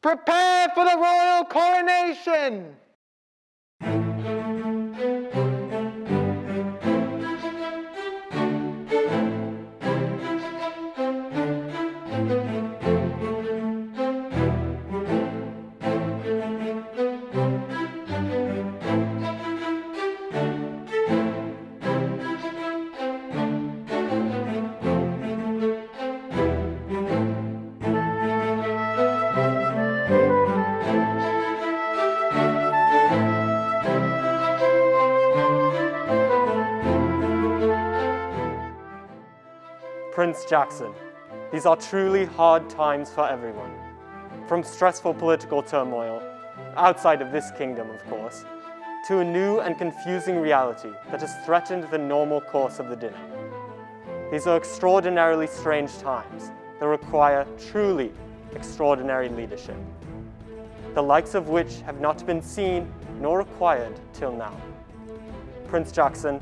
Prepare for the royal coronation! Prince Jackson, these are truly hard times for everyone. From stressful political turmoil, outside of this kingdom of course, to a new and confusing reality that has threatened the normal course of the dinner. These are extraordinarily strange times that require truly extraordinary leadership, the likes of which have not been seen nor acquired till now. Prince Jackson,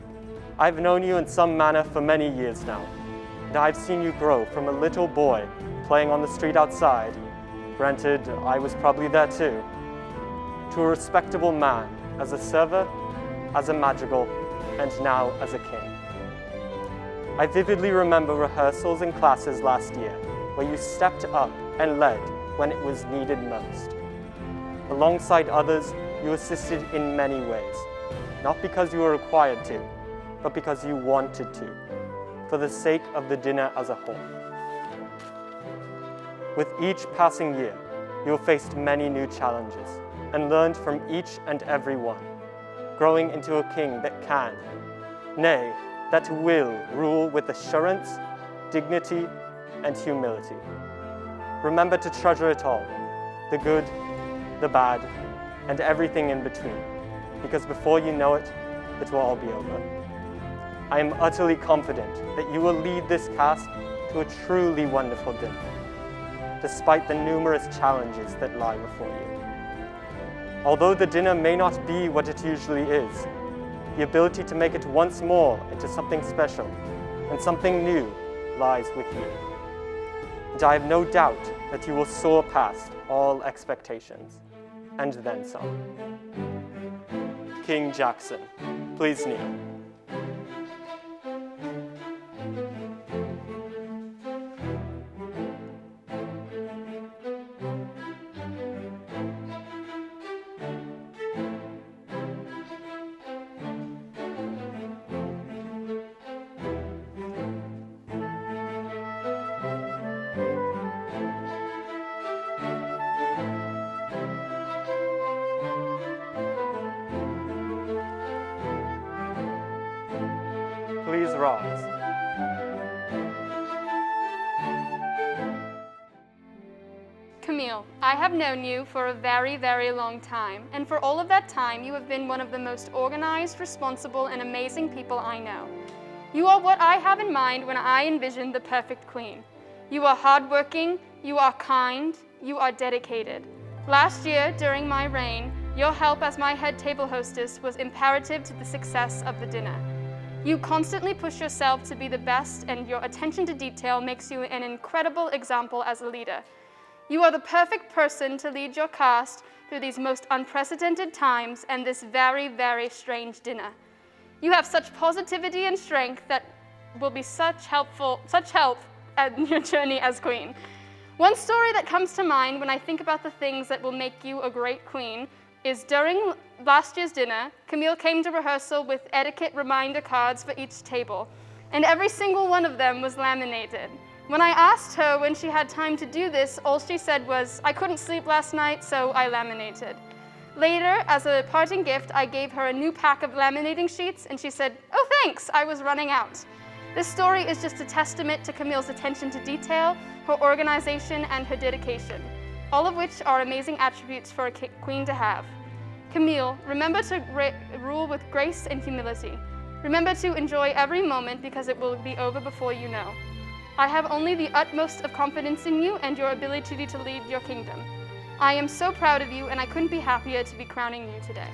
I've known you in some manner for many years now, and I've seen you grow from a little boy playing on the street outside, granted I was probably there too, to a respectable man as a server, as a madrigal, and now as a king. I vividly remember rehearsals and classes last year where you stepped up and led when it was needed most. Alongside others, you assisted in many ways, not because you were required to, but because you wanted to, for the sake of the dinner as a whole. With each passing year, you have faced many new challenges and learned from each and every one, growing into a king that can, nay, that will rule with assurance, dignity, and humility. Remember to treasure it all, the good, the bad, and everything in between, because before you know it, it will all be over. I am utterly confident that you will lead this cast to a truly wonderful dinner, despite the numerous challenges that lie before you. Although the dinner may not be what it usually is, the ability to make it once more into something special and something new lies with you. And I have no doubt that you will soar past all expectations, and then some. King Jackson, please kneel. Please rise. Camille, I have known you for a very, very long time, and for all of that time, you have been one of the most organized, responsible, and amazing people I know. You are what I have in mind when I envision the perfect queen. You are hardworking, you are kind, you are dedicated. Last year, during my reign, your help as my head table hostess was imperative to the success of the dinner. You constantly push yourself to be the best, and your attention to detail makes you an incredible example as a leader. You are the perfect person to lead your cast through these most unprecedented times and this very, very strange dinner. You have such positivity and strength that will be such help in your journey as queen. One story that comes to mind when I think about the things that will make you a great queen is during last year's dinner, Camille came to rehearsal with etiquette reminder cards for each table, and every single one of them was laminated. When I asked her when she had time to do this, all she said was, "I couldn't sleep last night, so I laminated." Later, as a parting gift, I gave her a new pack of laminating sheets, and she said, "Oh, thanks, I was running out." This story is just a testament to Camille's attention to detail, her organization, and her dedication, all of which are amazing attributes for a queen to have. Camille, remember to rule with grace and humility. Remember to enjoy every moment because it will be over before you know. I have only the utmost of confidence in you and your ability to lead your kingdom. I am so proud of you, and I couldn't be happier to be crowning you today.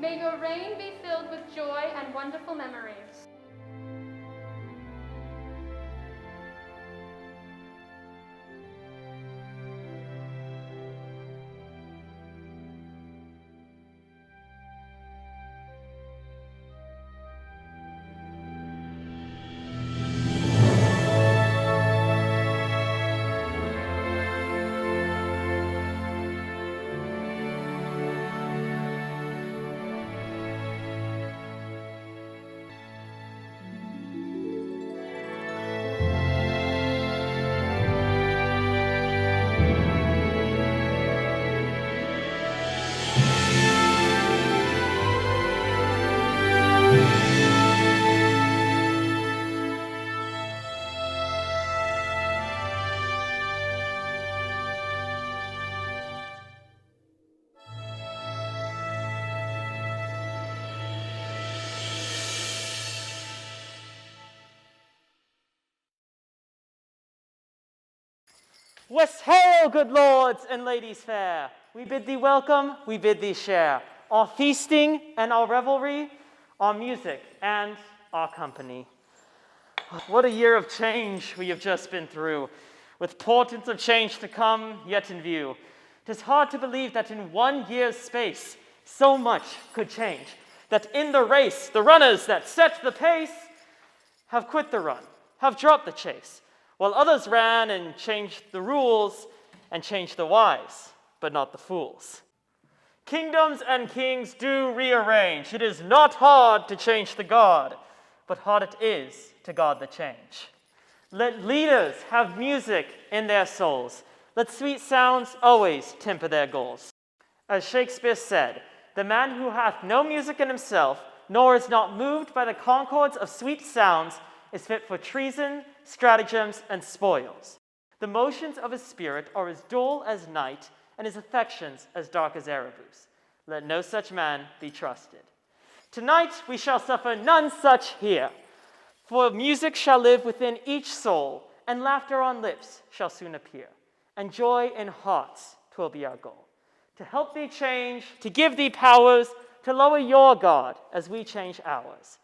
May your reign be filled with joy and wonderful memories. West hail, good lords and ladies fair. We bid thee welcome, we bid thee share our feasting and our revelry, our music and our company. What a year of change we have just been through, with portents of change to come yet in view. 'Tis hard to believe that in 1 year's space, so much could change, that in the race, the runners that set the pace have quit the run, have dropped the chase, while others ran and changed the rules and changed the wise, but not the fools. Kingdoms and kings do rearrange. It is not hard to change the God, but hard it is to guard the change. Let leaders have music in their souls. Let sweet sounds always temper their goals. As Shakespeare said, the man who hath no music in himself, nor is not moved by the concords of sweet sounds, is fit for treason, stratagems, and spoils. The motions of his spirit are as dull as night, and his affections as dark as Erebus. Let no such man be trusted. Tonight we shall suffer none such here, for music shall live within each soul, and laughter on lips shall soon appear, and joy in hearts 'twill be our goal. To help thee change, to give thee powers, to lower your God as we change ours.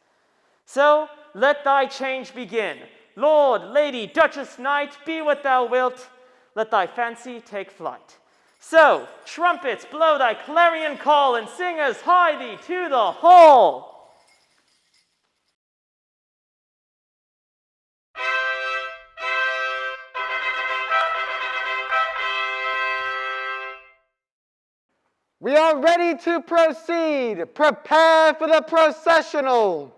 So let thy change begin. Lord, Lady, Duchess, Knight, be what thou wilt. Let thy fancy take flight. So, trumpets, blow thy clarion call, and singers, hie thee to the hall. We are ready to proceed. Prepare for the processional.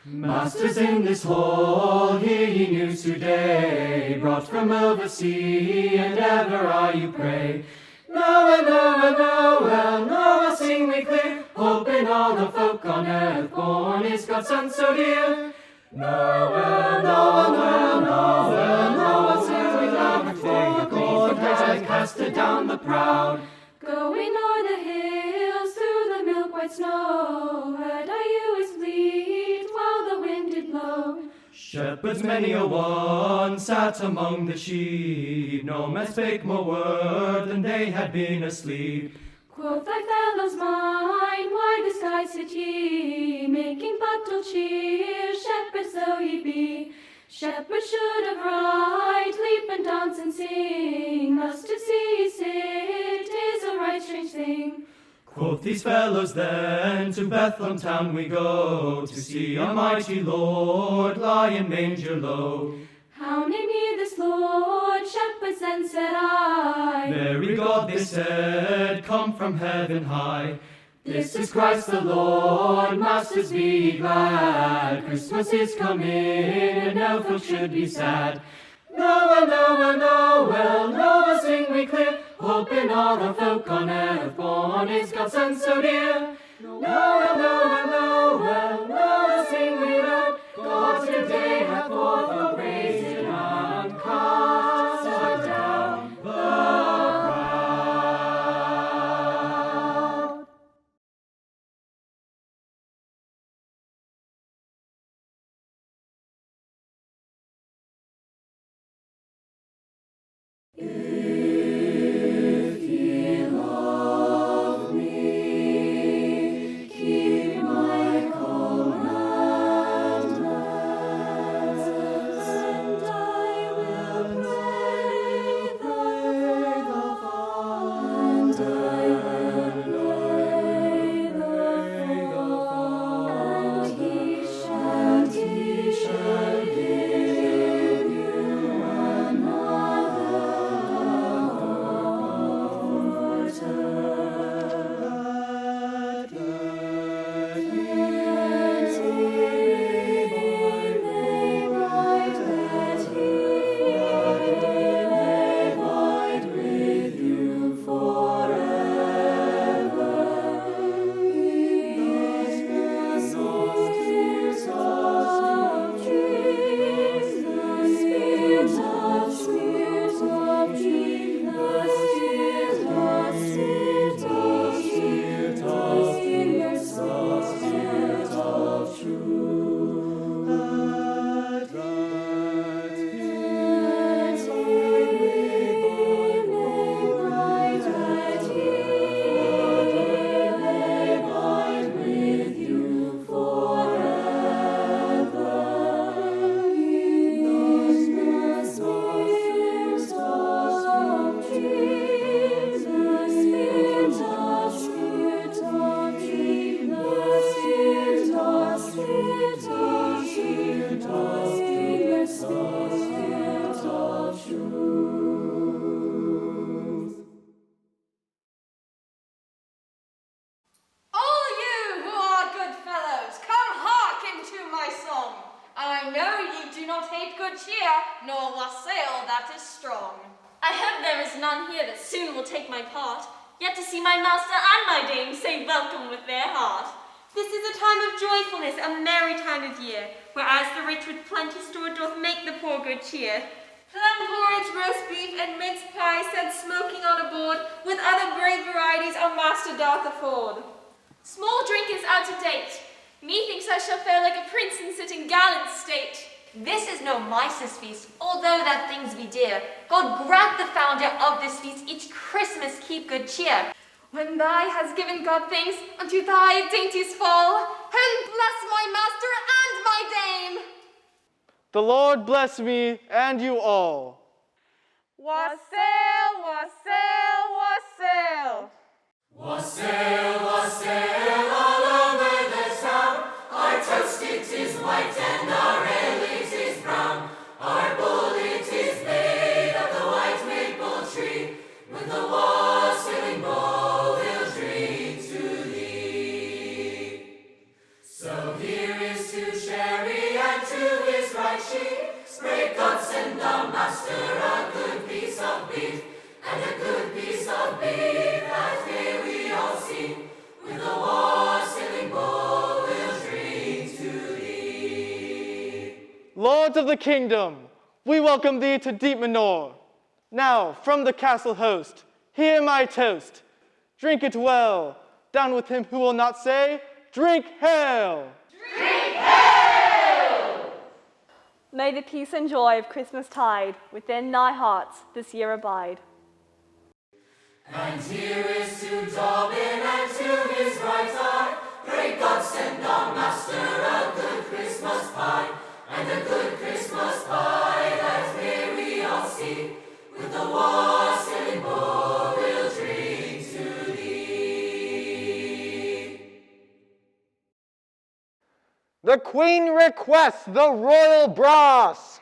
Masters in this hall, hear ye news today, brought from oversea, and ever are you pray. Noel, Noel, Noel, Noel, sing we clear, hope in all the folk on earth, born is God's Son so dear. Noel, Noel, Noel, Noel, Noel, sing we loud, for God has casted down the proud. Going o'er the hills through the milk-white snow, heard I you his bleat while the wind did blow. Shepherds many a one sat among the sheep, no man spake more word than they had been asleep. Quoth thy fellows mine, why this guise sit ye, making battle cheer, shepherds though ye be? Shepherds should have right, leap and dance and sing, thus to see ye sit is a right strange thing. Quoth these fellows then, to Bethlehem town we go, to see our mighty Lord lie in manger low. How name ye this Lord? Shepherds then said I. Very God, they said, come from heaven high. This is Christ the Lord, masters be ye glad. Christmas is come in, and no folk should be sad. Noel, Noel, Noel, Noel, sing we clear, hope in all the folk on earth, born is God's Son so dear. Noel, Noel, Noel, Noel, sing we loud, God today hath forth your praise in and cast down the proud. If ye love me, hate good cheer, nor wassail that is strong. I hope there is none here that soon will take my part, yet to see my master and my dame say welcome with their heart. This is a time of joyfulness, a merry time of year, whereas the rich with plenty store doth make the poor good cheer. Plum porridge, roast beef, and mince pie set smoking on a board, with other brave varieties our master doth afford. Small drink is out of date. Methinks I shall fare like a prince in sitting gallant state. This is no mice's feast, although that things be dear. God grant the founder of this feast each Christmas keep good cheer. When thou hast given God thanks, unto thy dainties fall, heaven bless my master and my dame. The Lord bless me and you all. Wassail, wassail, wassail. Wassail, wassail all over the town. Our toast it is white and our ale it is brown. Our bowl it is made of the white maple tree. With the wassailing bowl we'll drink to thee. So here is to Sherry and to his right sheep. Pray God send our master a good piece of beef, and a good piece of beef that may we all see. With the wassailing bowl we'll drink to thee. Lords of the kingdom, we welcome thee to deep manor. Now, from the castle host, hear my toast. Drink it well, down with him who will not say, drink hail! Drink hail! May the peace and joy of Christmas tide within thy hearts this year abide. And here is to Dobbin and to his right eye. Pray God send our master a good Christmas pie, and a good Christmas pie that may we all see. With the wassailing bowl we'll drink to thee. The Queen requests the royal brass.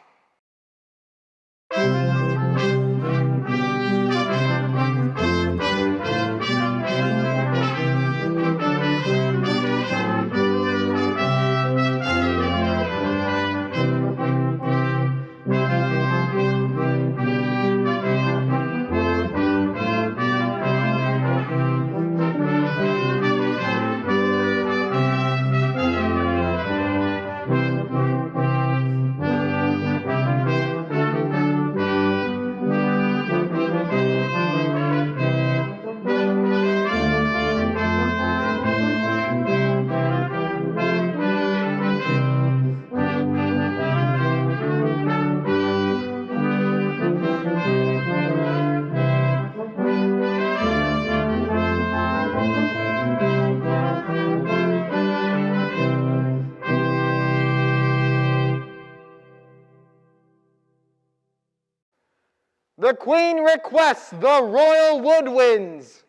The Queen requests the royal woodwinds.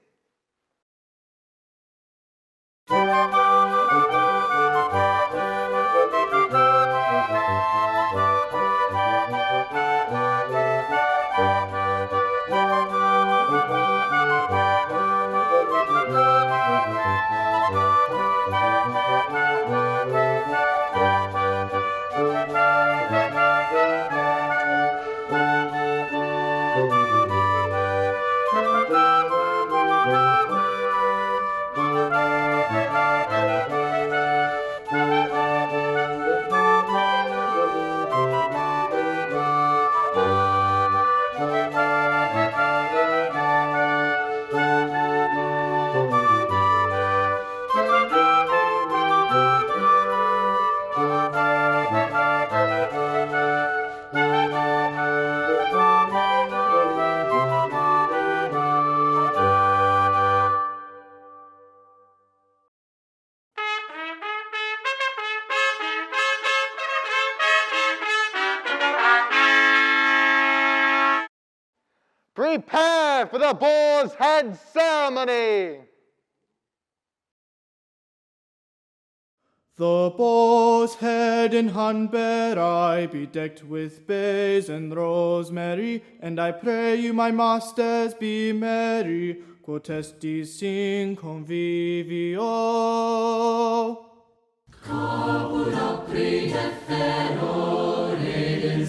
Prepare for the boar's head ceremony. The boar's head in hand bear I, bedecked with bays and rosemary, and I pray you, my masters, be merry, quod estis in convivio. Caput apri deferor, et in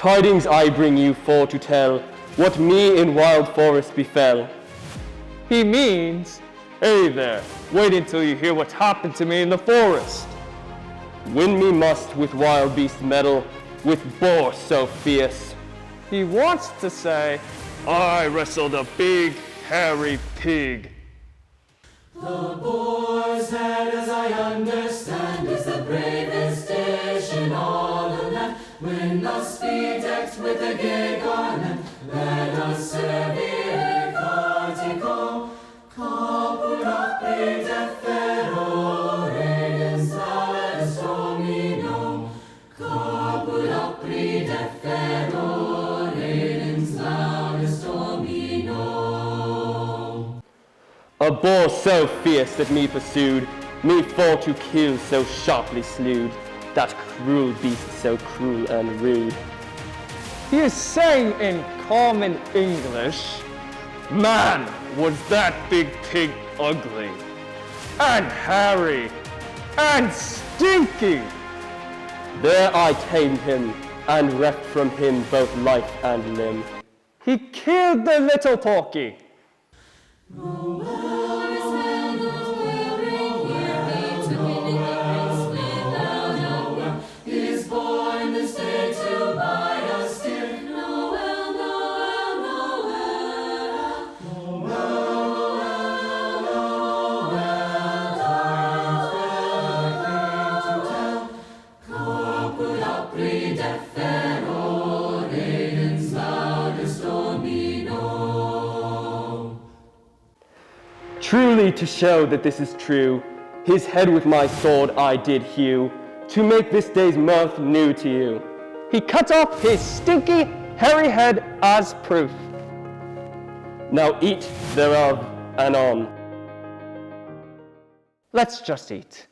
Tidings I bring you for to tell what me in wild forest befell. He means, hey there, wait until you hear what happened to me in the forest. Win me must with wild beast metal, with boar so fierce. He wants to say, I wrestled a big, hairy pig. The boar's head, as I understand, is the bravest dish in all the land. When thus bedecked with a gay garland, let us serve the Cartico. Caput apri defero, redens salus Domino. Caput apri defero, redens salus Domino. A boar so fierce that me pursued, me for to kill so sharply slewed, that cruel beast so cruel and rude. He is saying in common English, man, was that big pig ugly, and hairy, and stinky. There I tamed him, and reft from him both life and limb. He killed the little porky. Truly to show that this is true, his head with my sword I did hew, to make this day's mirth new to you. He cut off his stinky, hairy head as proof. Now eat thereof anon. Let's just eat.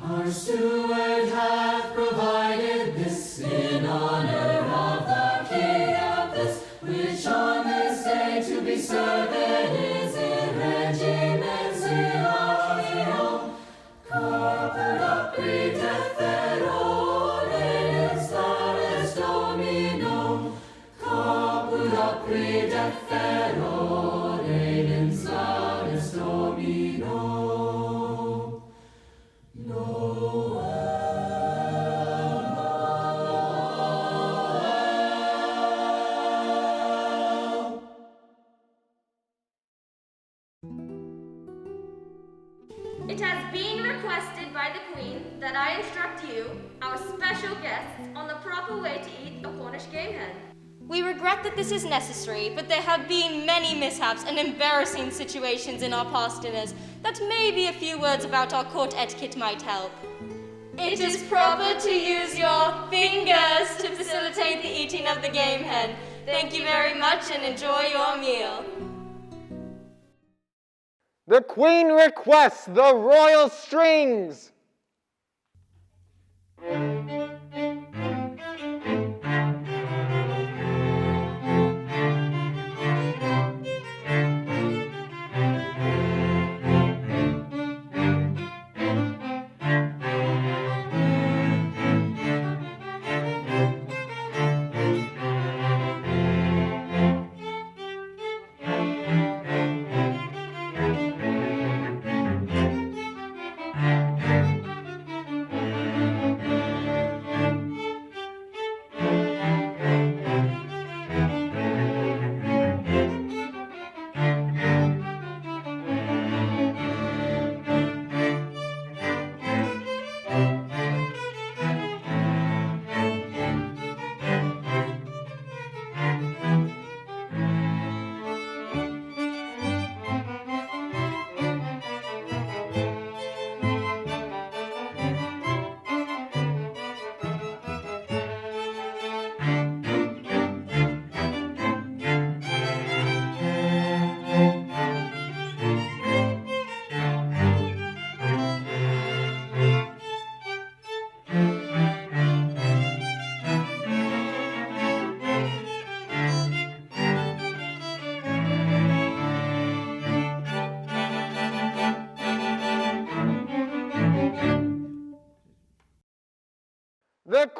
Our steward hath provided this in honor of the King of this, which on this day to be served is in regiment Sirachio. Caput apri defero, redens salus Domino. Caput apri defero, redens salus Domino. It has been requested by the Queen that I instruct you, our special guests, on the proper way to eat a Cornish game hen. We regret that this is necessary, but there have been many mishaps and embarrassing situations in our past dinners that maybe a few words about our court etiquette might help. It is proper to use your fingers to facilitate the eating of the game hen. Thank you very much and enjoy your meal. The Queen requests the royal strings.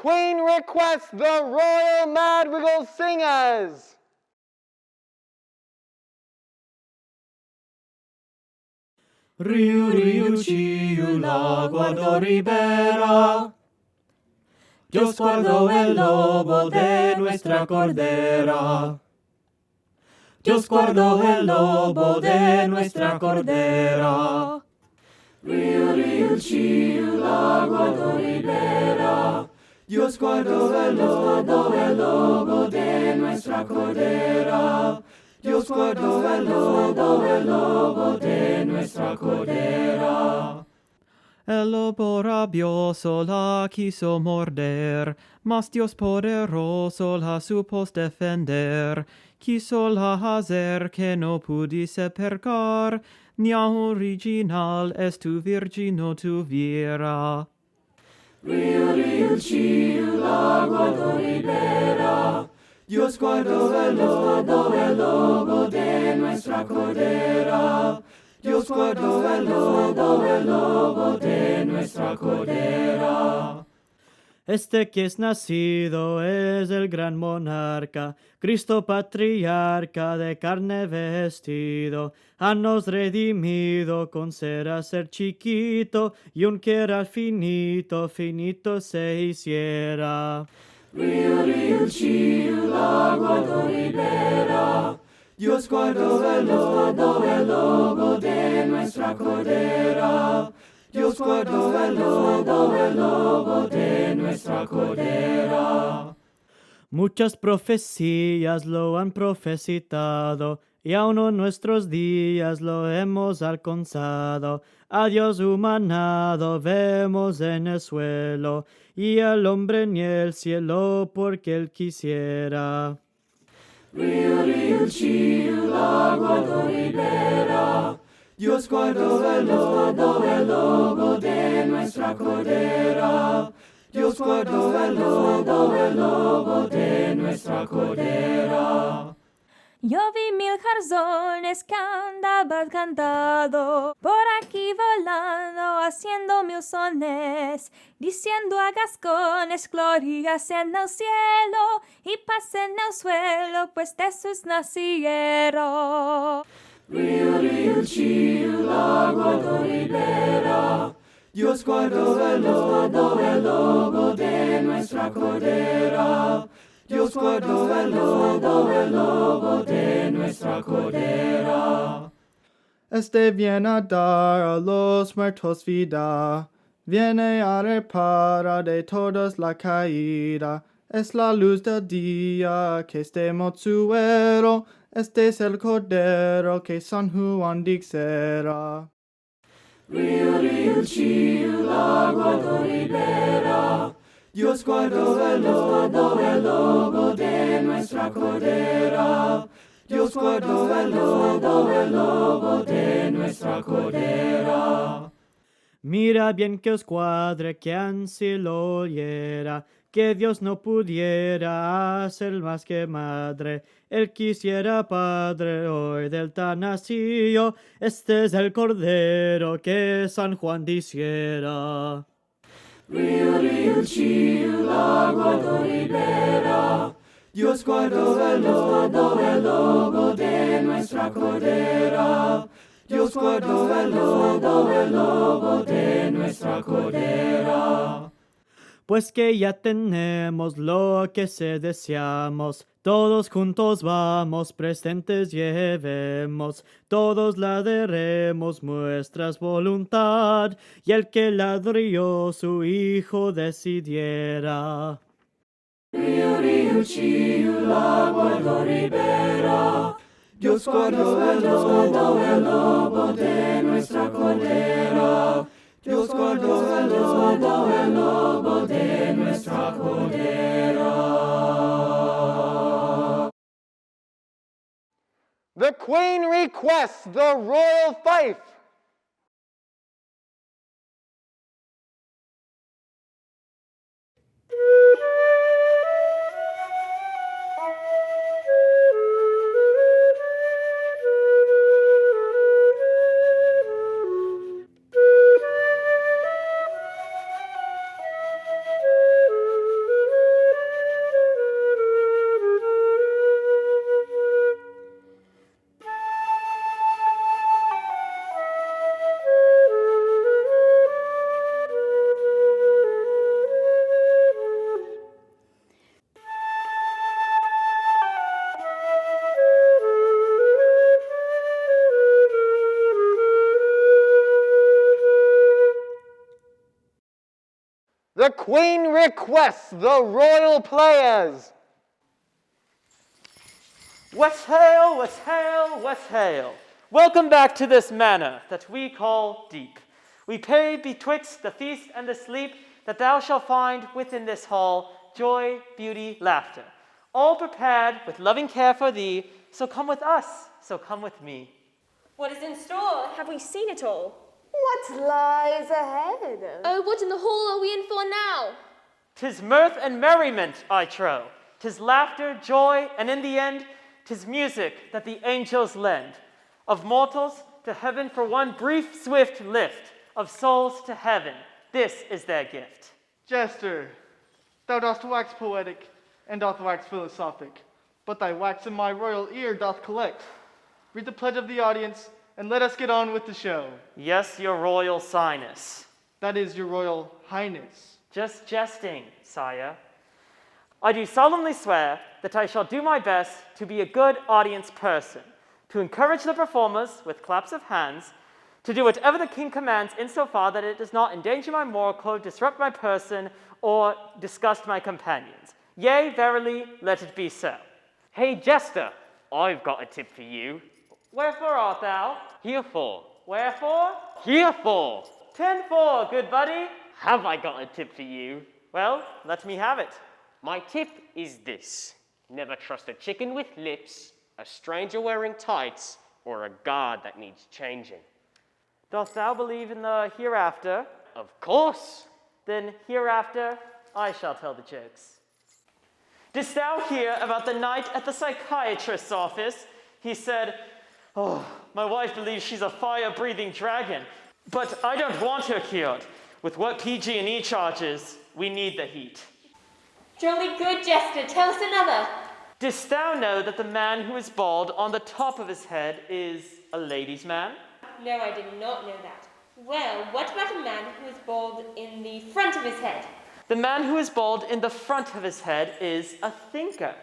Queen requests the Royal Madrigal Singers. Riu, riu, ciu, lago do ribera. Dios guardó el lobo de nuestra cordera. Dios guardó el lobo de nuestra cordera. Riu, riu, ciu, lago do ribera. Dios guardó el lobo de nuestra cordera. Dios guardó el lobo de nuestra cordera. El lobo rabioso la quiso morder, mas Dios poderoso la supo defender. Quiso la hacer que no pudiese pecar, ni aun original tu virgino tuviera. Riu, riu, ciu, lago do ribera. Dios guardó el lobo de nuestra cordera. Dios guardó el lobo de nuestra cordera. Este que es nacido es el gran monarca, Cristo patriarca de carne vestido, a nos redimido con ser chiquito, y aunque era finito, finito se hiciera. Riu, riu, ciu, lago do ribera. Dios guardó el lobo de nuestra cordera. Dios guardó el lobo de nuestra cordera. Muchas profecías lo han profetizado, y aún en nuestros días lo hemos alcanzado. A Dios humanado vemos en el suelo, y al hombre en el cielo porque él quisiera. Riu, riu, ciu, lago do ribera. Dios guardó el lobo de nuestra cordera. Dios guardó el lobo de nuestra cordera. Yo vi 1000 jarzones que andaban cantado, por aquí volando, haciendo 1000 sones, diciendo a gascones, glorias en el cielo, y paz en el suelo, pues de sus nacieron. Riu, riu, ciu, lago do ribera. Dios guardó el lobo de nuestra cordera. Dios guardó el lobo de nuestra cordera. Este viene a dar a los muertos vida, viene a reparar de todos la caída. Es la luz del día que este mozuelo, este es el cordero que San Juan dijera. Riu, riu, ciu, lago do ribera. Dios guardó el lobo de nuestra cordera. Dios guardó el lobo de nuestra cordera. Mira bien que os cuadre que ansí lo oyera, que Dios no pudiera hacer más que madre. Él quisiera padre hoy del tan nacido, este es el cordero que San Juan dijera. Riu, riu, ciu, lago do ribera. Dios guardó el lobo de nuestra cordera. Dios guardó el lobo de nuestra cordera. Pues que ya tenemos lo que se deseamos, todos juntos vamos, presentes llevemos, todos la daremos nuestras voluntad, y el que ladrió su hijo decidiera. Riu, riu, ciu, lago do ribera. Dios guardó el lobo de nuestra cordera. Dios guardó el lobo de nuestra cordera. The Queen requests the royal fife. The Queen requests the royal players. West hail, west hail, west hail. Welcome back to this manor that we call deep. We pray betwixt the feast and the sleep that thou shalt find within this hall joy, beauty, laughter. All prepared with loving care for thee, so come with us, so come with me. What is in store? Have we seen it all? What lies ahead? Oh, what in the hall are we in for now? 'Tis mirth and merriment, I trow. 'Tis laughter, joy, and in the end, 'tis music that the angels lend. Of mortals to heaven for one brief, swift lift, of souls to heaven, this is their gift. Jester, thou dost wax poetic, and doth wax philosophic, but thy wax in my royal ear doth collect. Read the pledge of the audience, and let us get on with the show. Yes, your royal sighness. That is, your royal highness. Just jesting, sire. I do solemnly swear that I shall do my best to be a good audience person, to encourage the performers with claps of hands, to do whatever the king commands insofar that it does not endanger my moral code, disrupt my person, or disgust my companions. Yea, verily, let it be so. Hey, Jester, I've got a tip for you. Wherefore art thou? Herefore. Wherefore? Herefore. 10-4, good buddy. Have I got a tip for you? Well, let me have it. My tip is this. Never trust a chicken with lips, a stranger wearing tights, or a guard that needs changing. Dost thou believe in the hereafter? Of course. Then hereafter I shall tell the jokes. Didst thou hear about the night at the psychiatrist's office? He said, "Oh, my wife believes she's a fire-breathing dragon, but I don't want her cured. With what PG&E charges, we need the heat." Jolly good, Jester. Tell us another. Didst thou know that the man who is bald on the top of his head is a ladies' man? No, I did not know that. Well, what about a man who is bald in the front of his head? The man who is bald in the front of his head is a thinker.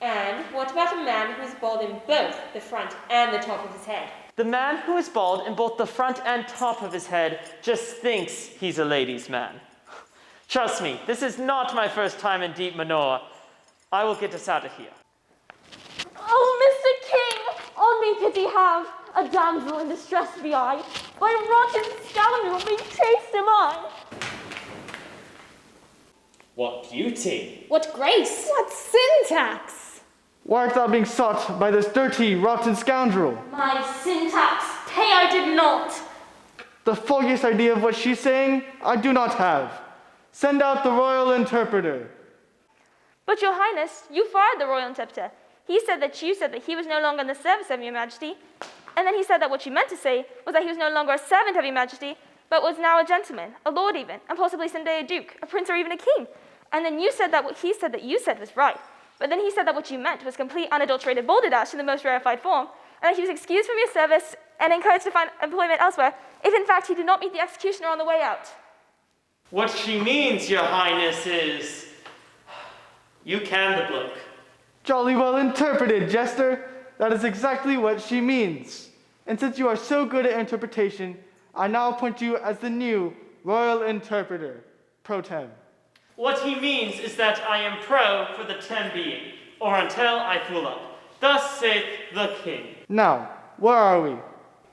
And what about a man who is bald in both the front and the top of his head? The man who is bald in both the front and top of his head just thinks he's a ladies' man. Trust me, this is not my first time in Deep Manor. I will get us out of here. Oh, Mr. King, on me pity have, a damsel in distress be I, by a rotten scoundrel being chased am I. What beauty! What grace! What syntax? Why art thou being sought by this dirty, rotten scoundrel? My syntax, pay I did not. The foggiest idea of what she's saying, I do not have. Send out the royal interpreter. But your highness, you fired the royal interpreter. He said that you said that he was no longer in the service of your majesty. And then he said that what you meant to say was that he was no longer a servant of your majesty, but was now a gentleman, a lord even, and possibly someday a duke, a prince, or even a king. And then you said that what he said that you said was right. But then he said that what you meant was complete unadulterated balderdash in the most rarefied form, and that he was excused from your service and encouraged to find employment elsewhere, if in fact he did not meet the executioner on the way out. What she means, your highness, is you can the book. Jolly well interpreted, Jester. That is exactly what she means. And since you are so good at interpretation, I now appoint you as the new royal interpreter, pro tem. What he means is that I am pro for the time being, or until I fool up. Thus saith the king. Now, where are we?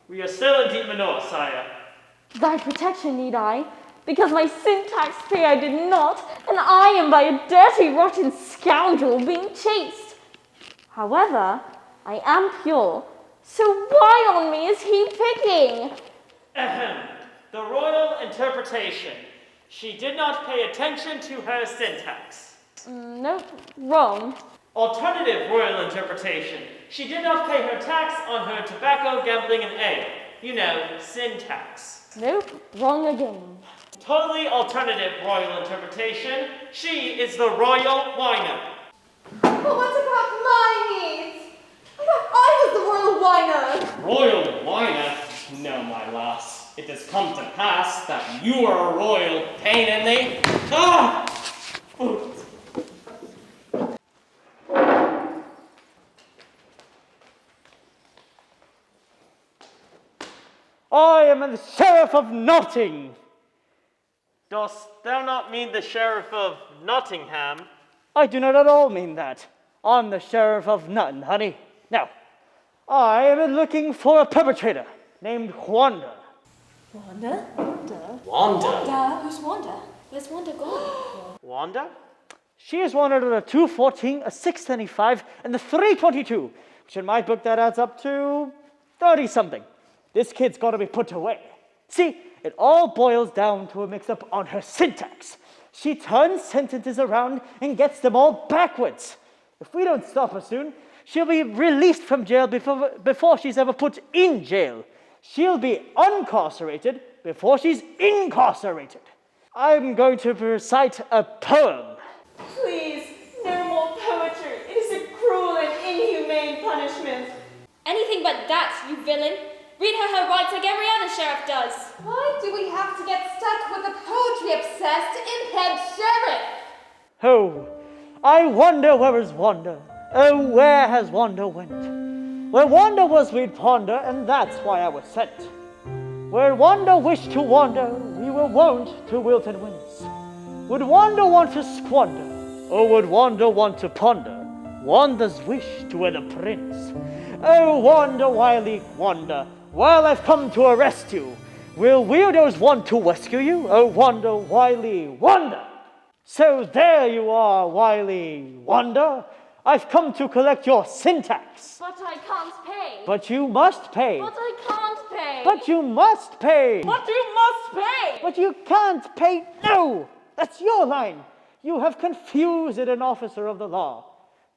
We are still in Deep Manor, sire. Thy protection need I, because my syntax pay I did not, and I am by a dirty, rotten scoundrel being chased. However, I am pure, so why on me is he picking? Ahem. The royal interpretation. She did not pay attention to her syntax. Nope, wrong. Alternative royal interpretation. She did not pay her tax on her tobacco, gambling, and ale. You know, syntax. Nope, wrong again. Totally alternative royal interpretation. She is the royal whiner. But what about my needs? I thought I was the royal whiner. Royal whiner? No, my lass. It has come to pass that you are a royal pain in the... Ah! I am the Sheriff of Notting. Dost thou not mean the Sheriff of Nottingham? I do not at all mean that. I'm the Sheriff of Nutton, honey. Now, I am looking for a perpetrator named Wanda. Wanda? Wanda? Who's Wanda? Where's Wanda gone? Wanda? She is wanted at a 214, a 625, and the 322, which in my book that adds up to 30-something. This kid's got to be put away. See, it all boils down to a mix-up on her syntax. She turns sentences around and gets them all backwards. If we don't stop her soon, she'll be released from jail before she's ever put in jail. She'll be uncarcerated before she's incarcerated. I'm going to recite a poem. Please, no more poetry. It is a cruel and inhumane punishment. Anything but that, you villain. Read her rights like every other sheriff does. Why do we have to get stuck with a poetry-obsessed imp-head sheriff? Oh, I wonder where is Wanda? Oh, where has Wanda went? Where Wanda was we'd ponder, and that's why I was sent. Where Wanda wished to wander, we were wont to wilt and wince. Would Wanda want to squander, or would Wanda want to ponder Wanda's wish to wed a prince? Oh, Wanda, wily Wanda, while I've come to arrest you, will weirdos want to rescue you? Oh, Wanda, wily Wanda! So there you are, wily Wanda. I've come to collect your syntax. But I can't pay. But you must pay. But I can't pay. But you must pay. But you must pay. But you can't pay. No, that's your line. You have confused an officer of the law.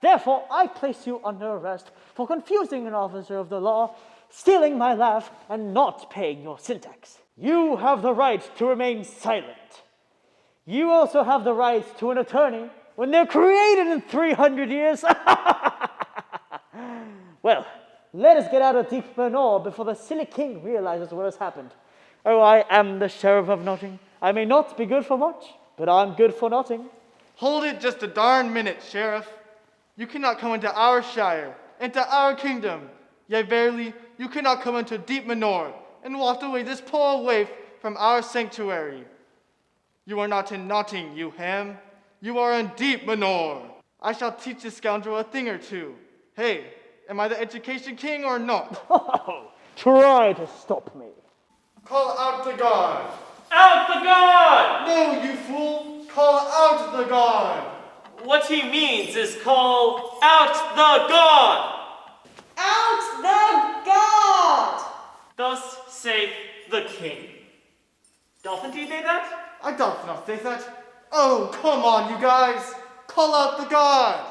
Therefore, I place you under arrest for confusing an officer of the law, stealing my laugh, and not paying your syntax. You have the right to remain silent. You also have the right to an attorney when they're created in 300 years. Well, let us get out of deep Menor before the silly king realizes what has happened. Oh, I am the Sheriff of Notting. I may not be good for much, but I'm good for nothing. Hold it just a darn minute, Sheriff. You cannot come into our shire, into our kingdom. Yea, verily, you cannot come into deep Menor and waft away this poor waif from our sanctuary. You are not in Notting, you ham. You are in deep Menor. I shall teach this scoundrel a thing or two. Hey, am I the education king or not? Oh, try to stop me. Call out the guard. Out the guard! No, you fool. Call out the guard. What he means is call out the guard! Out the guard! Thus saith the king. Doth he say that? I doth not say that. Oh, come on, you guys. Call out the guard.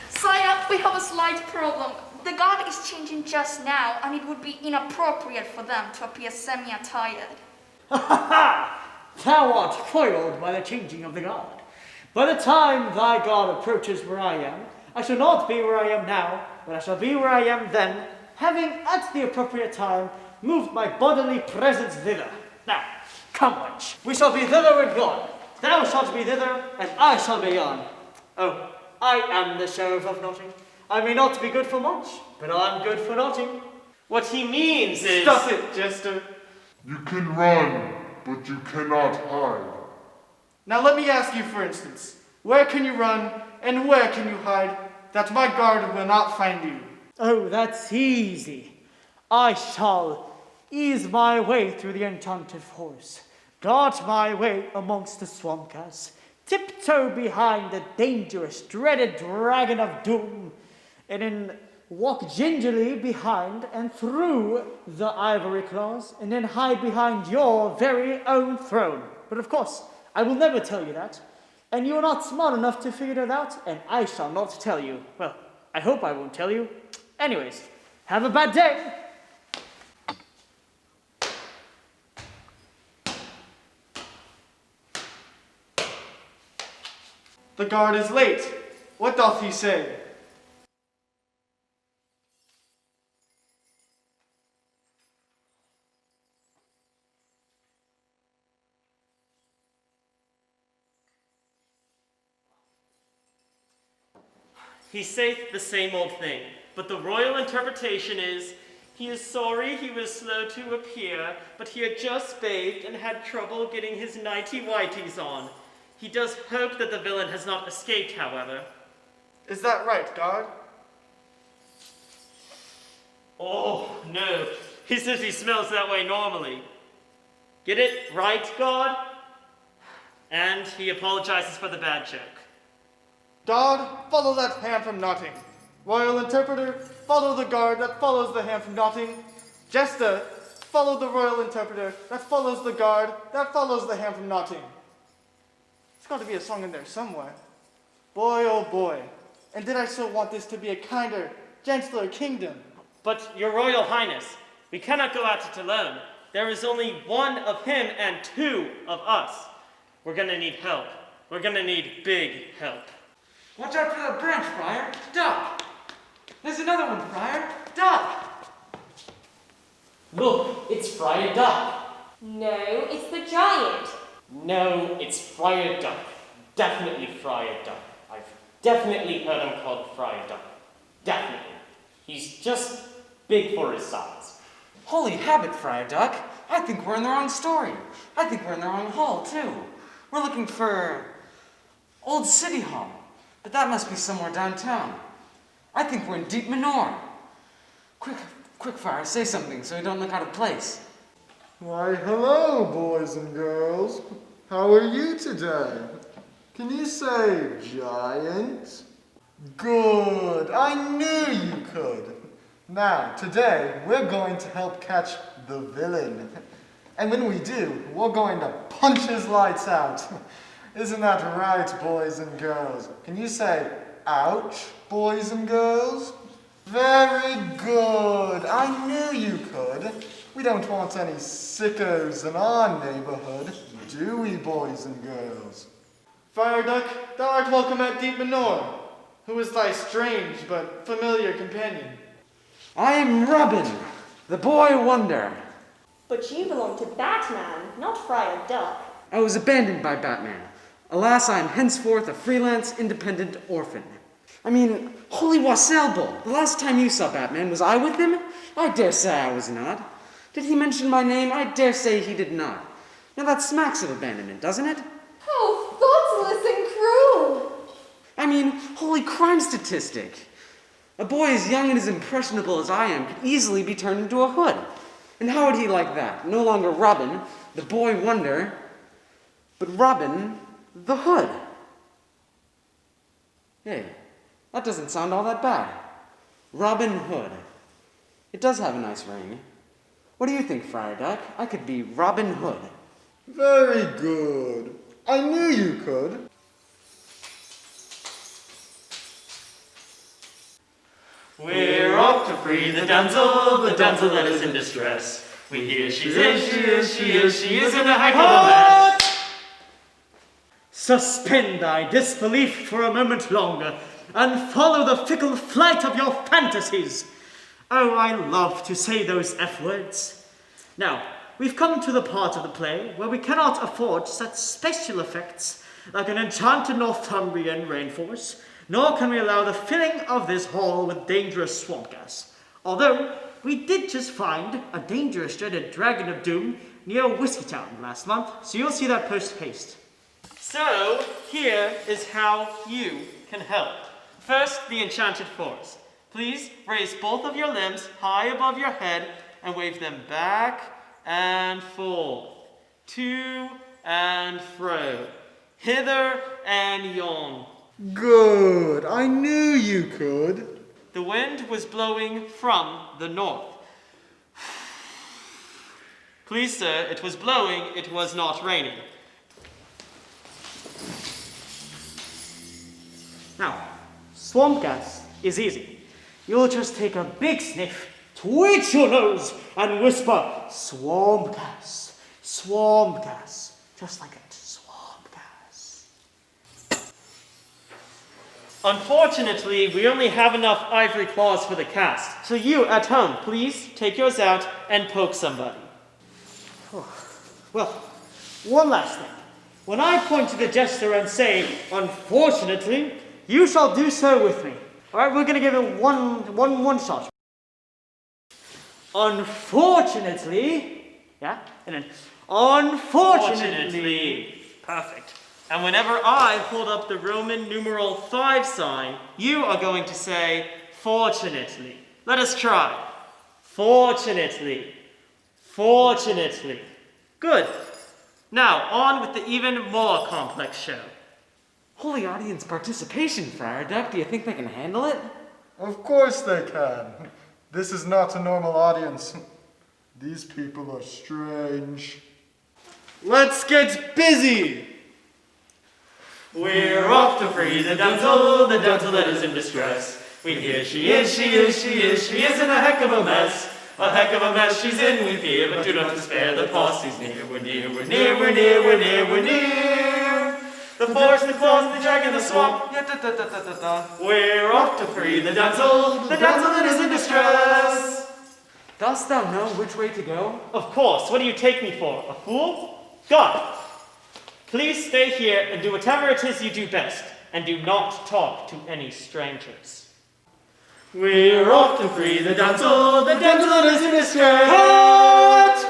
Sire, we have a slight problem. The guard is changing just now, and it would be inappropriate for them to appear semi-attired. Ha ha ha! Thou art foiled by the changing of the guard. By the time thy God approaches where I am, I shall not be where I am now, but I shall be where I am then, having at the appropriate time moved my bodily presence thither. Now, come wench, we shall be thither and gone. Thou shalt be thither, and I shall be gone. Oh, I am the Sheriff of Notting. I may not be good for much, but I'm good for nothing. What he means is... Stop it, Jester. You can run, but you cannot hide. Now let me ask you, for instance, where can you run and where can you hide that my guard will not find you? Oh, that's easy. I shall ease my way through the enchanted forest, dart my way amongst the swamp grass, tiptoe behind the dangerous, dreaded dragon of doom, and then walk gingerly behind and through the ivory claws, and then hide behind your very own throne. But of course, I will never tell you that, and you are not smart enough to figure it out, and I shall not tell you. Well, I hope I won't tell you. Anyways, have a bad day. The guard is late. What doth he say? He saith the same old thing, but the royal interpretation is, He is sorry he was slow to appear, but he had just bathed and had trouble getting his nighty-whities on. He does hope that the villain has not escaped, however. Is that right, guard? Oh, no. He says he smells that way normally. Get it right, guard? And he apologizes for the bad joke. Guard, follow that hand from Notting. Royal Interpreter, follow the guard that follows the hand from Notting. Jester, follow the Royal Interpreter that follows the guard that follows the hand from Notting. There's got to be a song in there somewhere. Boy, oh boy, and did I so want this to be a kinder, gentler kingdom. But, Your Royal Highness, we cannot go at it alone. There is only one of him and two of us. We're gonna need help. We're gonna need big help. Watch out for the branch, Friar. Duck! There's another one, Friar. Duck! Look, it's Friar Duck. No, it's the giant. No, it's Friar Duck. Definitely Friar Duck. I've definitely heard him called Friar Duck. Definitely. He's just big for his size. Holy habit, Friar Duck. I think we're in the wrong story. I think we're in the wrong hall, too. We're looking for Old City Hall, but that must be somewhere downtown. I think we're in Deep Manor. Quick, Friar, say something so we don't look out of place. Why, hello, boys and girls. How are you today? Can you say giant? Good, I knew you could. Now, today, we're going to help catch the villain. And when we do, we're going to punch his lights out. Isn't that right, boys and girls? Can you say, ouch, boys and girls? Very good. I knew you could. We don't want any sickos in our neighborhood, do we, boys and girls? Friar Duck, thou art welcome at Deep Manor. Who is thy strange but familiar companion? I am Robin, the boy wonder. But you belong to Batman, not Friar Duck. I was abandoned by Batman. Alas, I am henceforth a freelance, independent orphan. I mean, holy wassail, the last time you saw Batman, was I with him? I dare say I was not. Did he mention my name? I dare say he did not. Now that smacks of abandonment, doesn't it? How thoughtless and cruel! I mean, holy crime statistic. A boy as young and as impressionable as I am could easily be turned into a hood. And how would he like that? No longer Robin, the boy wonder, but Robin, the hood. Hey, that doesn't sound all that bad. Robin Hood. It does have a nice ring. What do you think, Friar Duck? I could be Robin Hood. Very good. I knew you could. We're off to free the damsel that is in distress. We hear she is in a heck of a mess. Suspend thy disbelief for a moment longer, and follow the fickle flight of your fantasies. Oh, I love to say those F words. Now, we've come to the part of the play where we cannot afford such special effects like an enchanted Northumbrian rainforest, nor can we allow the filling of this hall with dangerous swamp gas. Although, we did just find a dangerous dreaded dragon of doom near Whiskeytown last month, so you'll see that post-haste. So, here is how you can help. First, the enchanted forest. Please raise both of your limbs high above your head and wave them back and forth, to and fro, hither and yon. Good. I knew you could. The wind was blowing from the north. Please, sir, it was blowing, it was not raining. Now, swamp gas is easy. You'll just take a big sniff, twitch your nose, and whisper, swamp gas, just like it, swamp gas. Unfortunately, we only have enough ivory claws for the cast. So you, at home, please take yours out and poke somebody. Well, one last thing. When I point to the jester and say, unfortunately, you shall do so with me. All right, we're going to give it one shot. Unfortunately, yeah, and then unfortunately. Perfect. And whenever I hold up the Roman numeral 5 sign, you are going to say, fortunately. Let us try. Fortunately. Fortunately. Good. Now, on with the even more complex show. Holy audience participation, Friar Duck. Do you think they can handle it? Of course they can. This is not a normal audience. These people are strange. Let's get busy! We're off to free the damsel that is in distress. We hear she is in a heck of a mess. A heck of a mess she's in, we fear, but do not despair, the posse's near. We're near. The forest, the claws, the dragon, the swamp. We're off to free the damsel that is in distress. Dost thou know which way to go? Of course. What do you take me for? A fool? God. Please stay here and do whatever it is you do best, and do not talk to any strangers. We're off to free the damsel that is in distress.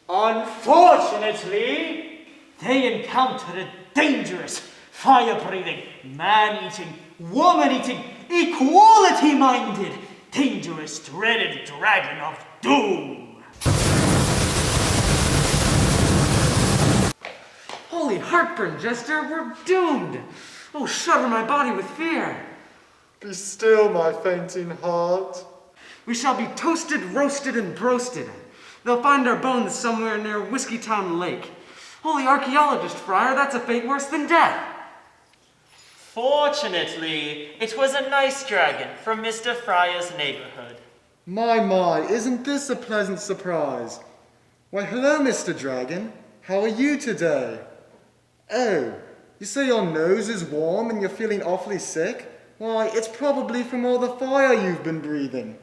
Unfortunately, they encountered a dangerous, fire-breathing, man-eating, woman-eating, equality-minded, dangerous, dreaded dragon of doom. Holy heartburn, Jester, we're doomed. Oh, shudder my body with fear. Be still, my fainting heart. We shall be toasted, roasted, and broasted. They'll find our bones somewhere near Whiskeytown Lake. Holy archaeologist, Friar, that's a fate worse than death. Fortunately, it was a nice dragon from Mr. Friar's neighborhood. My, isn't this a pleasant surprise? Why, hello, Mr. Dragon. How are you today? Oh, you say your nose is warm and you're feeling awfully sick? Why, it's probably from all the fire you've been breathing.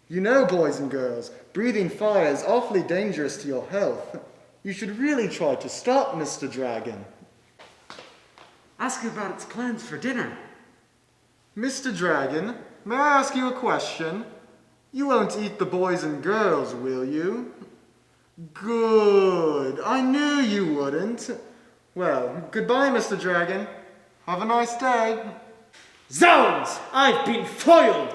You know, boys and girls, breathing fire is awfully dangerous to your health. You should really try to stop, Mr. Dragon. Ask about its plans for dinner. Mr. Dragon, may I ask you a question? You won't eat the boys and girls, will you? Good. I knew you wouldn't. Well, goodbye, Mr. Dragon. Have a nice day. Zounds! I've been foiled!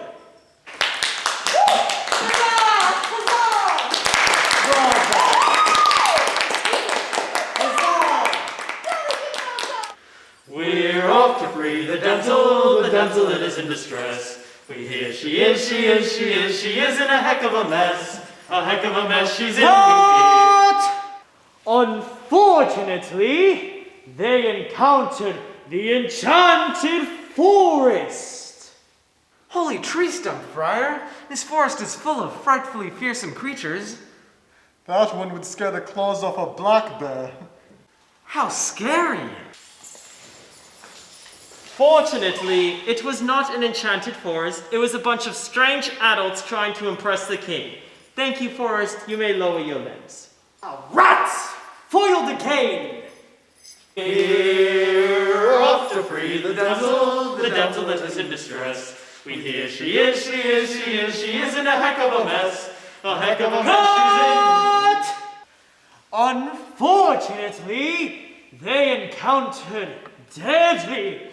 We're off to free the damsel that is in distress. We hear she is in a heck of a mess. A heck of a mess she's in. Unfortunately, they encountered the enchanted forest. Holy tree stump, Friar. This forest is full of frightfully fearsome creatures. That one would scare the claws off a black bear. How scary! Fortunately, it was not an enchanted forest. It was a bunch of strange adults trying to impress the king. Thank you, forest. You may lower your limbs. Rats! Foiled again! We're off to free the damsel that is in distress. We hear she is in a heck of a mess. A heck of a mess she's in. Unfortunately, they encountered deadly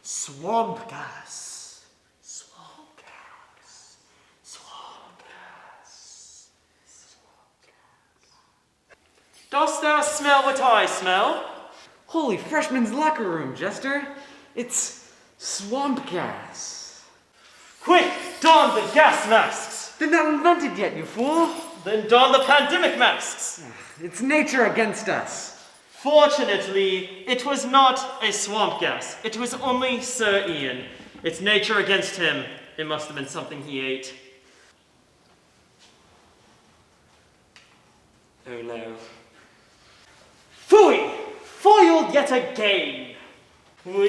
swamp gas. Swamp gas. Swamp gas. Swamp gas. Dost thou smell what I smell? Holy freshman's locker room, Jester. It's swamp gas. Quick, don the gas masks. They're not invented yet, you fool. Then don the pandemic masks. It's nature against us. Fortunately, it was not a swamp gas. It was only Sir Ian. It's nature against him. It must have been something he ate. Oh no. Phooey! Foiled yet again! We're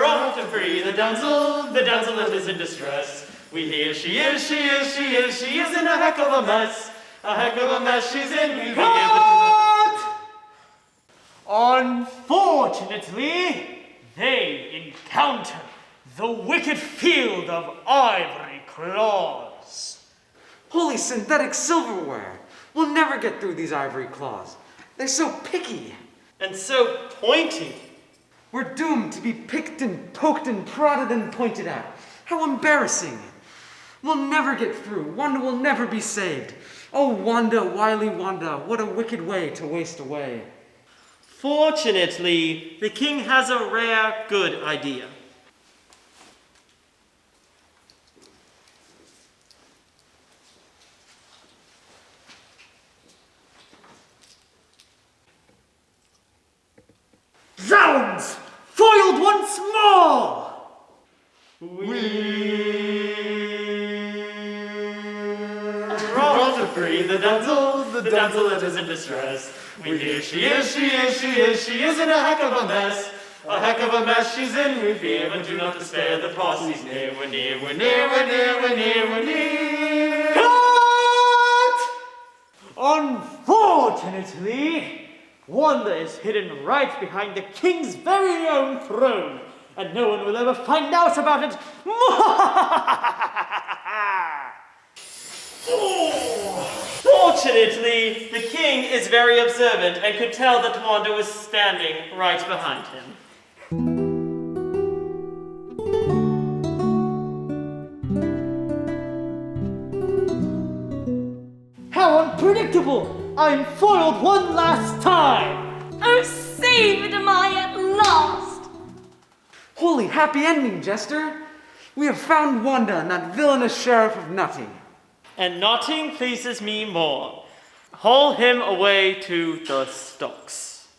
off to free the damsel that is in distress. We hear she is in a heck of a mess. A heck of a mess she's in. We Unfortunately, they encountered The wicked field of ivory claws. Holy synthetic silverware! We'll never get through these ivory claws. They're so picky. And so pointy. We're doomed to be picked and poked and prodded and pointed at. How embarrassing. We'll never get through. Wanda will never be saved. Oh, Wanda, wily Wanda, what a wicked way to waste away. Fortunately, the king has a rare good idea. Zounds! Foiled once more! Run to free the damsel that is in distress. We hear she is in a heck of a mess. A heck of a mess she's in, we fear, but do not despair, the posse's near. We're near, we're near, we're near, we're near, we're near. Cut! Unfortunately, Wanda is hidden right behind the king's very own throne, and no one will ever find out about it. Fortunately, the king is very observant and could tell that Wanda was standing right behind him. How unpredictable! I'm foiled one last time! Oh, saved am I at last! Holy happy ending, Jester! We have found Wanda and that villainous sheriff of Nutting. And nothing pleases me more. Haul him away to the stocks.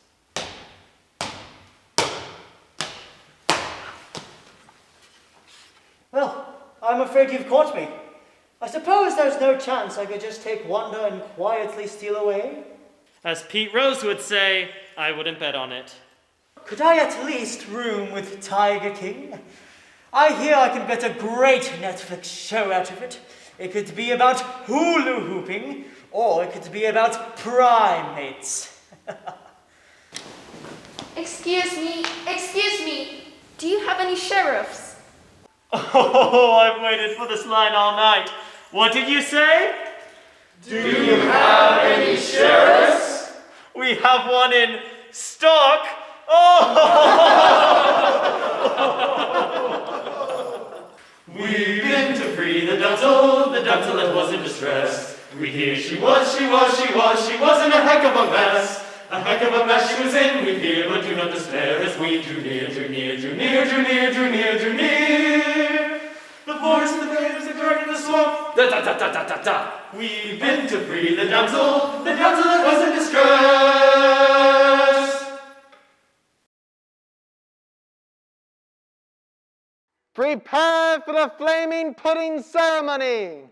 Well, I'm afraid you've caught me. I suppose there's no chance I could just take Wanda and quietly steal away? As Pete Rose would say, I wouldn't bet on it. Could I at least room with Tiger King? I hear I can get a great Netflix show out of it. It could be about hula hooping, or it could be about primates. Excuse me. Do you have any sheriffs? Oh, I've waited for this line all night. What did you say? Do you have any sheriffs? We have one in stock. Oh! We've been to free the damsel that was in distress. We hear she was in a heck of a mess. A heck of a mess she was in, we fear, but do not despair, as we drew near. The forest, the waves, the garden, the swamp, da. We've been to free the damsel that was in distress. Prepare for the flaming pudding ceremony.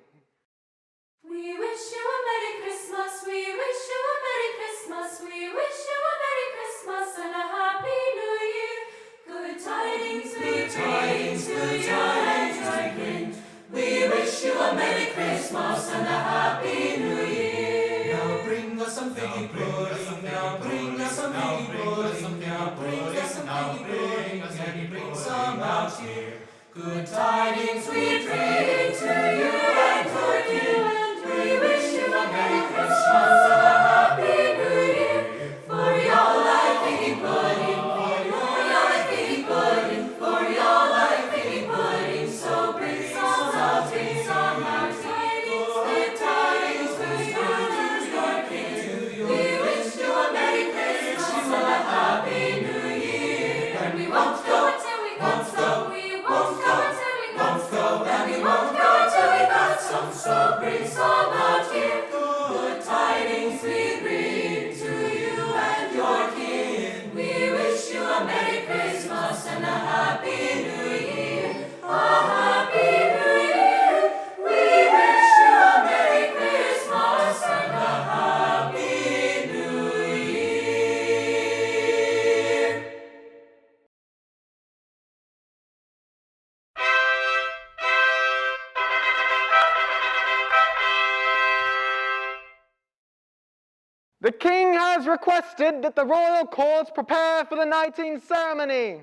We wish you a Merry Christmas, we wish you a Merry Christmas, we wish you a Merry Christmas and a Happy New Year. Good tidings we bring to you and your King. We wish you a Merry Christmas and a Happy New Year. Now bring us some figgy pudding, now bring us some figgy pudding, now bring us some figgy pudding, and bring some out here. Good tidings we bring to you and your King. We wish you a Merry Christmas and a Happy New Year. For your life, figgy pudding, for your life, figgy pudding, for your life, figgy pudding. So bring some out, bring some out. Good tidings we bring to your King. We wish you a Merry Christmas and a Happy New Year. And we won't go until we got some. We won't go until we got some. And we won't go until we got some. So bring some out here. Good tidings we bring to you and your King. We wish you a Merry Christmas and a Happy New Year. A Happy New Year. We wish you a Merry Christmas and a Happy New Year. The king has requested that the royal courts prepare for the knighting ceremony.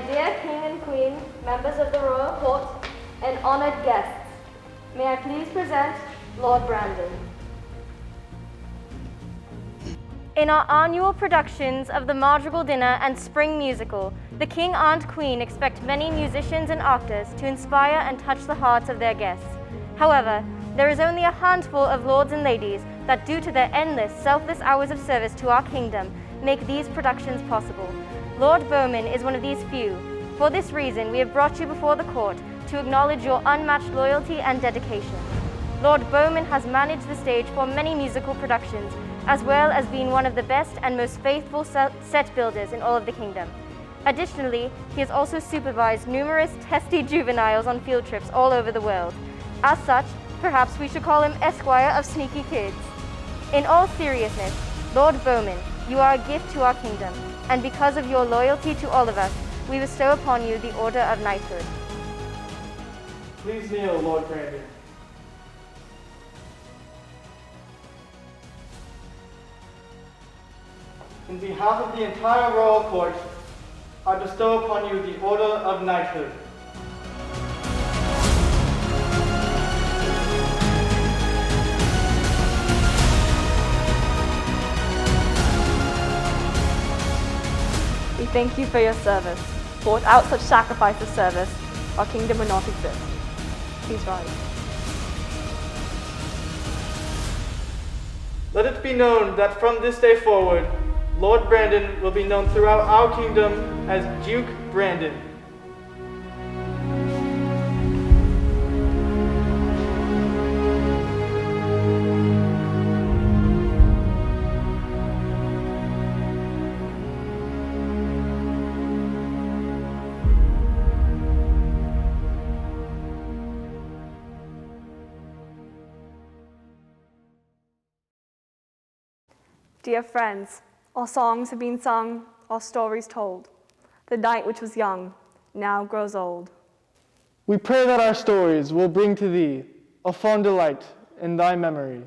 dear King and Queen, members of the Royal Court, and honored guests, may I please present Lord Brandon. In our annual productions of the Madrigal Dinner and Spring Musical, the King and Queen expect many musicians and actors to inspire and touch the hearts of their guests. However, there is only a handful of lords and ladies that, due to their endless, selfless hours of service to our kingdom, make these productions possible. Lord Bowman is one of these few. For this reason, we have brought you before the court to acknowledge your unmatched loyalty and dedication. Lord Bowman has managed the stage for many musical productions, as well as being one of the best and most faithful set builders in all of the kingdom. Additionally, he has also supervised numerous testy juveniles on field trips all over the world. As such, perhaps we should call him Esquire of Sneaky Kids. In all seriousness, Lord Bowman, you are a gift to our kingdom, and because of your loyalty to all of us, we bestow upon you the Order of Knighthood. Please kneel, Lord Brandon. In behalf of the entire royal court, I bestow upon you the Order of Knighthood. We thank you for your service, for without such sacrifice of service, our kingdom would not exist. Please rise. Let it be known that from this day forward, Lord Brandon will be known throughout our kingdom as Duke Brandon. Dear friends, our songs have been sung, our stories told. The night which was young now grows old. We pray that our stories will bring to thee a fond delight in thy memory.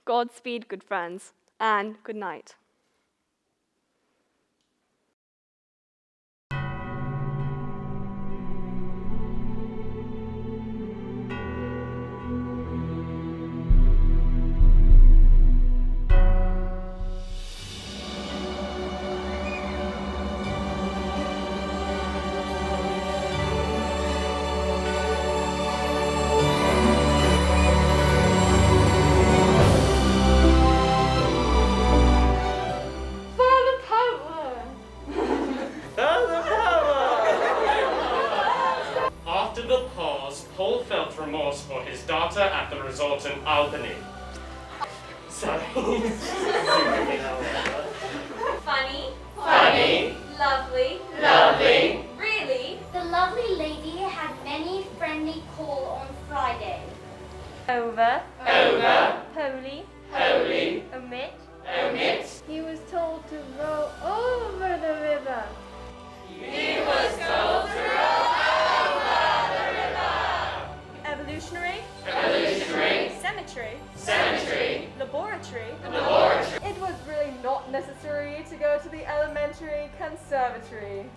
Godspeed, good friends, and good night. After the pause, Paul felt remorse for his daughter at the resort in Albany. Sorry. Funny. Funny. Lovely. Lovely. Really? The lovely lady had many friendly call on Friday. Over. Over. Holy. Holy. Omit. Omit. He was told to row over the river. He was told to row over the river. Evolutionary. Evolutionary. Cemetery. Cemetery. Laboratory. Laboratory. It was really not necessary to go to the elementary conservatory.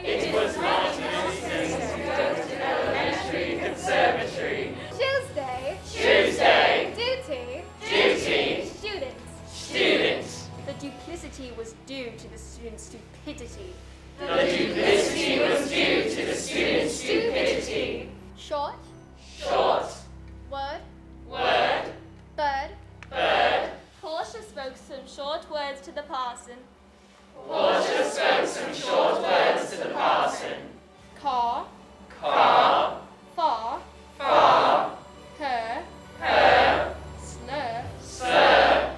It was not necessary to go to the elementary conservatory. Tuesday. Tuesday. Duty. Duty. Students. Students. The duplicity was due to the student's stupidity. The duplicity was due to the student's stupidity. Short. Short. Word. Word. Bird. Bird. Portia spoke some short words to the parson. Portia spoke some short words to the parson. Car. Car. Far. Far. Her. Her. Slur. Slur.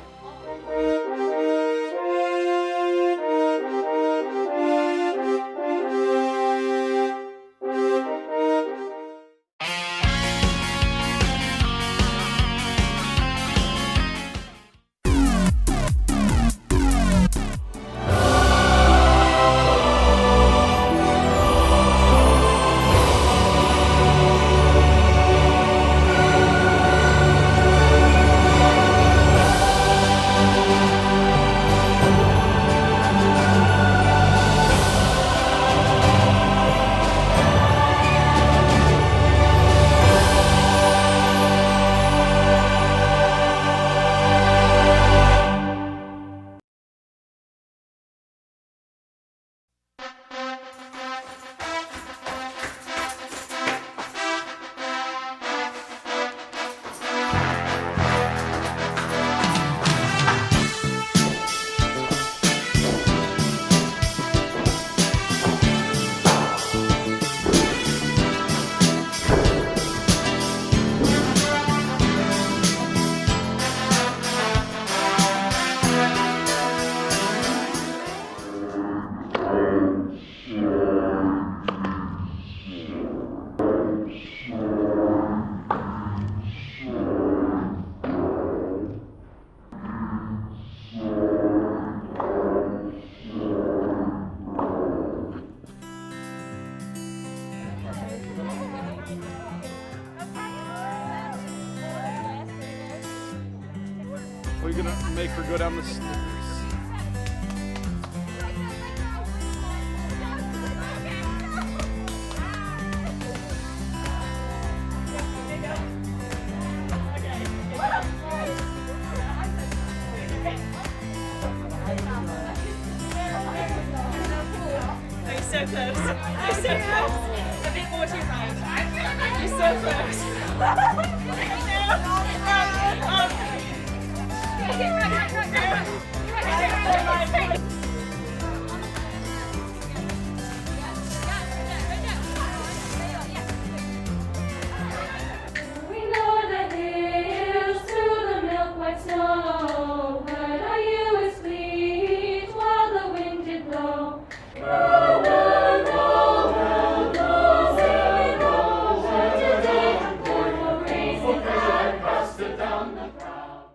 Are you gonna make her go down the stairs? You're so close. You're so close. A bit more to your right. You're so close. We know the hills through the milk white snow. Heard our ewes bleat while the wind did blow. Roll, roll, roll, roll, roll, sailing over today. For raising our custard down the prow.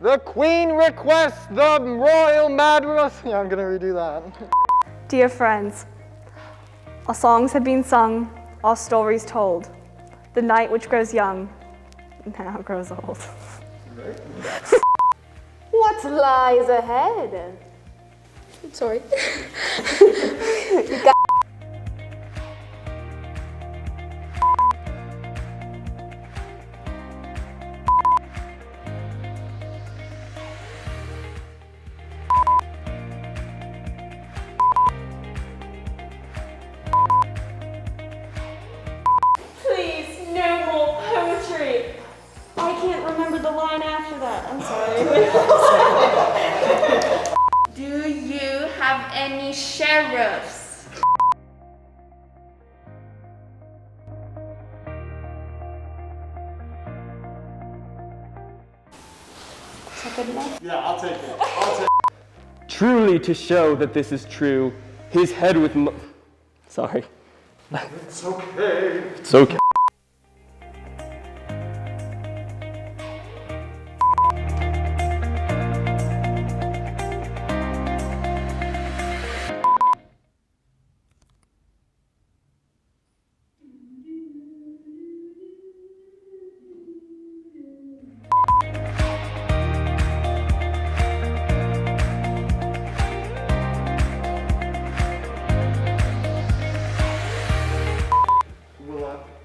The Queen requests the Royal Madrigal. Yeah, I'm gonna redo that. Dear friends, our songs have been sung, our stories told. the night which grows young now grows old. What lies ahead? Sorry. You got Please, no more poetry. I can't remember the line after that. I'm sorry. Do you have any sheriffs? Is that good enough? Yeah, I'll take it. I'll take it. Truly, to show that this is true, his head with sorry. It's okay. It's okay.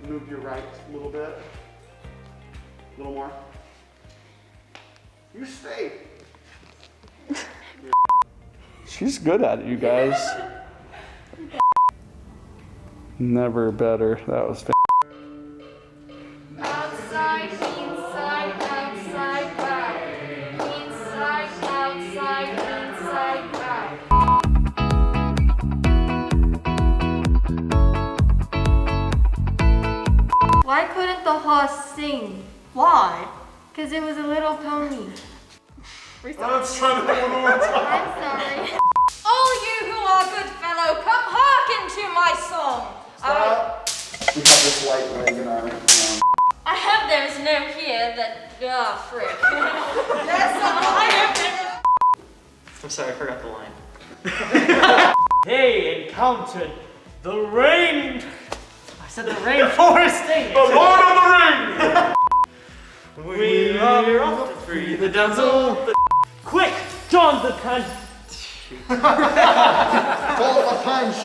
Move your right a little bit. A little more. You stay. She's good at it, you guys. Never better. That was Outside, inside, outside, out. Inside, outside, inside, out. Why couldn't the horse sing? Why? Because it was a little pony. Let's try that one more time. I'm sorry. All you who are good fellow, come hearken to my song. Stop. We have this light leg in our I have there is no here that frick. Yes, I have there. I'm sorry, I forgot the line. They encountered the rain. I said the rainforest thing. The Lord of the Ring! We are off to free the damsel. Quick, John the Pan. Call the punch.